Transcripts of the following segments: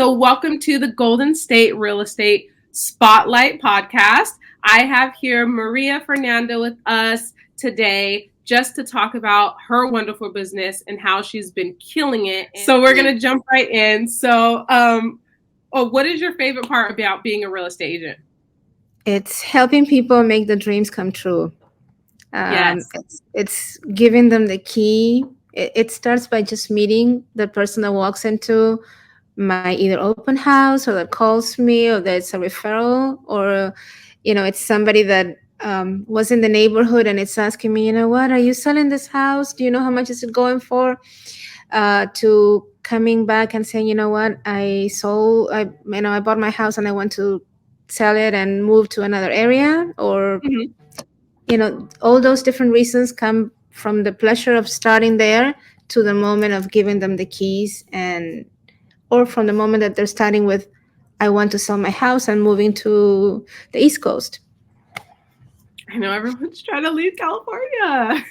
So welcome to the Golden State Real Estate Spotlight Podcast. I have here Maria Fernanda with us today just to talk about her wonderful business and how she's been killing it. So we're going to jump right in. So what is your favorite part about being a real estate agent? It's helping people make the dreams come true. Yes. It's giving them the key. It starts by just meeting the person that walks into my either open house or that calls me or that it's a referral or, it's somebody that was in the neighborhood and it's asking me, what, are you selling this house? Do you know how much is it going for? To coming back and saying, what, I bought my house and I want to sell it and move to another area, or all those different reasons come from the pleasure of starting there to the moment of giving them the keys, and or from the moment that they're starting with, I want to sell my house and moving to the East Coast. I know everyone's trying to leave California.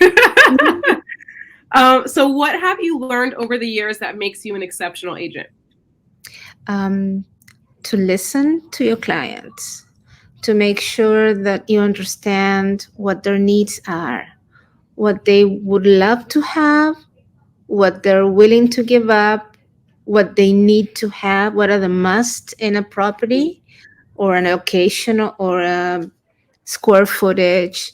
So what have you learned over the years that makes you an exceptional agent? To listen to your clients, to make sure that you understand what their needs are, what they would love to have, what they're willing to give up, what they need to have, what are the must in a property or an occasional or a square footage,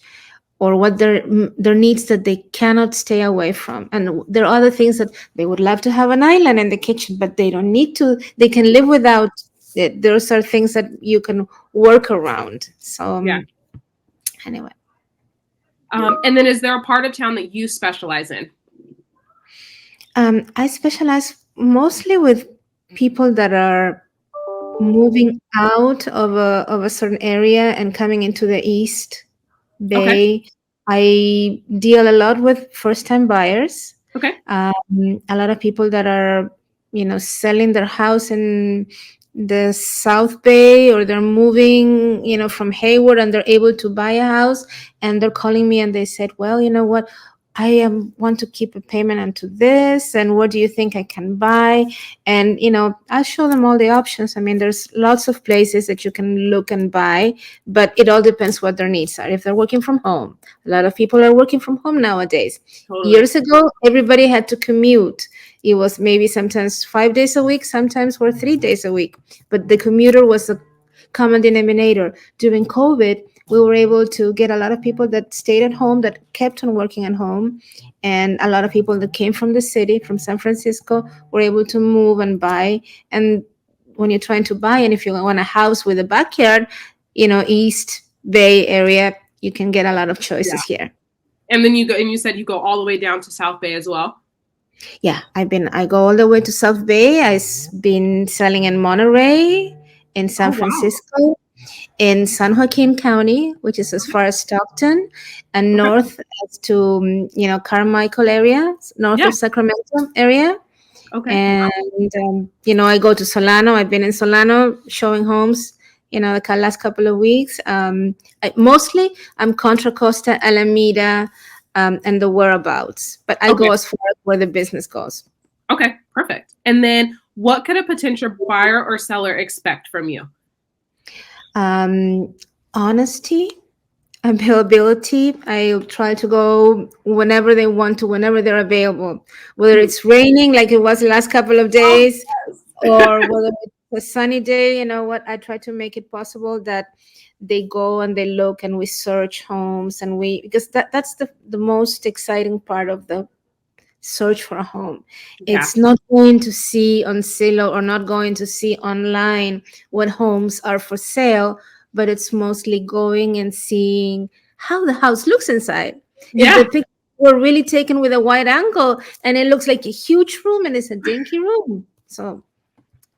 or what their needs that they cannot stay away from. And there are other things that they would love to have an island in the kitchen, but they don't need to. They can live without it. Those are things that you can work around. So anyway. And then is there a part of town that you specialize in? I specialize mostly with people that are moving out of a certain area and coming into the East Bay. Okay. I deal a lot with first-time buyers. Okay. A lot of people that are, selling their house in the South Bay, or they're moving, from Hayward, and they're able to buy a house, and they're calling me and they said, well, you know what? I want to keep a payment onto this, and what do you think I can buy? And I show them all the options. I mean, there's lots of places that you can look and buy, but it all depends what their needs are. If they're working from home, a lot of people are working from home nowadays. Totally. Years ago, everybody had to commute. It was maybe sometimes 5 days a week, sometimes were 3 days a week, but the commuter was a common denominator. During COVID, we were able to get a lot of people that stayed at home, that kept on working at home. And a lot of people that came from the city, from San Francisco, were able to move and buy. And when you're trying to buy, and if you want a house with a backyard, East Bay area, you can get a lot of choices here. And then you said you go all the way down to South Bay as well? Yeah, I go all the way to South Bay. I've been selling in Monterey, in San Francisco, in San Joaquin County, which is as far as Stockton, and north as to Carmichael area, north of Sacramento area. Okay. And I go to Solano. I've been in Solano showing homes, the last couple of weeks. Mostly I'm Contra Costa, Alameda, and the whereabouts, but I go as far as where the business goes. Okay, perfect. And then what could a potential buyer or seller expect from you? Honesty, availability. I try to go whenever they want to, whenever they're available, whether it's raining like it was the last couple of days, or whether it's a sunny day. I try to make it possible that they go and they look and we search homes, and because that's the most exciting part of the search for a home. It's not going to see on Zillow or not going to see online what homes are for sale, but it's mostly going and seeing how the house looks inside. If the pictures were really taken with a wide angle and it looks like a huge room and it's a dinky room. So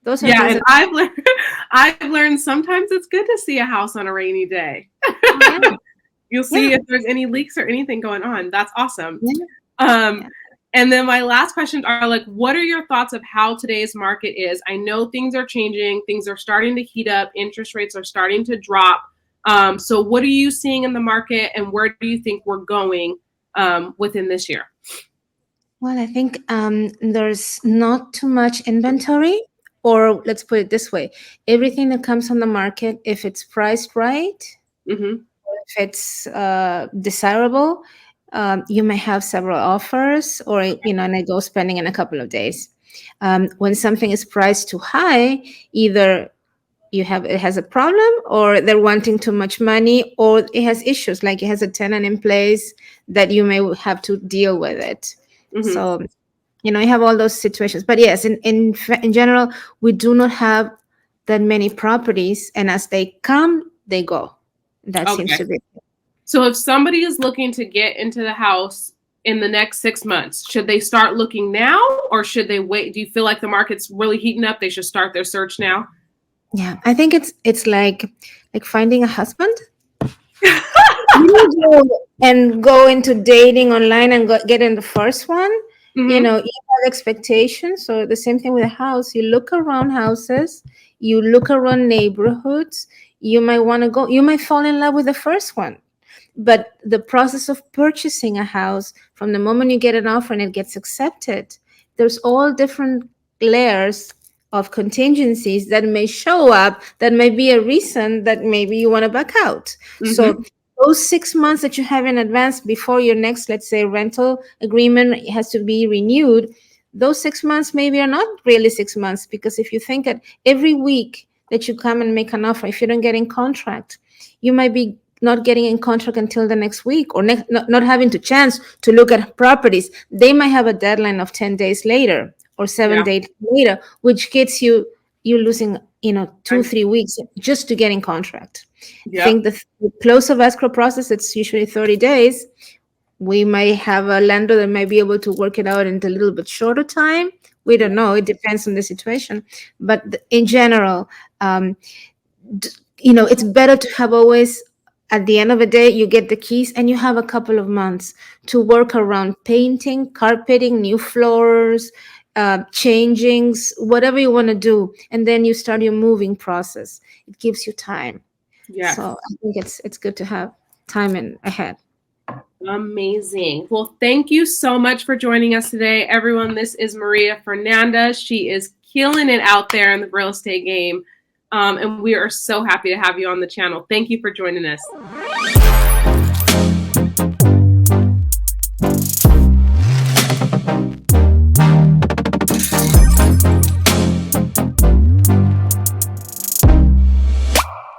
those are and I've learned sometimes it's good to see a house on a rainy day. You'll see if there's any leaks or anything going on. That's awesome. And then my last questions are what are your thoughts of how today's market is? I know things are changing. Things are starting to heat up. Interest rates are starting to drop. So what are you seeing in the market, and where do you think we're going within this year? Well, I think there's not too much inventory. or let's put it this way, everything that comes on the market, if it's priced right, Mm-hmm. if it's desirable, you may have several offers, or and I go spending in a couple of days. When something is priced too high, either it has a problem, or they're wanting too much money, or it has issues, like it has a tenant in place that you may have to deal with it. Mm-hmm. So you have all those situations. But yes, in general, we do not have that many properties, and as they come, they go. That seems Okay. to be. So if somebody is looking to get into the house in the next 6 months, should they start looking now, or should they wait? Do you feel like the market's really heating up? They should start their search now. Yeah, I think it's like finding a husband. You go and go into dating online and get in the first one. Mm-hmm. You have expectations. So the same thing with a house. You look around houses, you look around neighborhoods. You might want to go. You might fall in love with the first one, but the process of purchasing a house, from the moment you get an offer and it gets accepted, there's all different layers of contingencies that may show up, that may be a reason that maybe you want to back out. So Mm-hmm. those 6 months that you have in advance before your next, let's say, rental agreement has to be renewed, those 6 months maybe are not really 6 months, because if you think that every week that you come and make an offer, if you don't get in contract, you might be not getting in contract until the next week, or not having the chance to look at properties. They might have a deadline of 10 days later or seven Yeah. days later, which gets you losing 2-3 weeks just to get in contract. I Yep. think the close of escrow process, it's usually 30 days. We might have a lender that might be able to work it out in a little bit shorter time. We don't know. It depends on the situation. But in general, it's better to have always, at the end of the day, you get the keys and you have a couple of months to work around painting, carpeting, new floors, changings, whatever you want to do. And then you start your moving process. It gives you time. Yes. So I think it's good to have time in ahead. Amazing. Well, thank you so much for joining us today, everyone. This is Maria Fernanda. She is killing it out there in the real estate game. And we are so happy to have you on the channel. Thank you for joining us.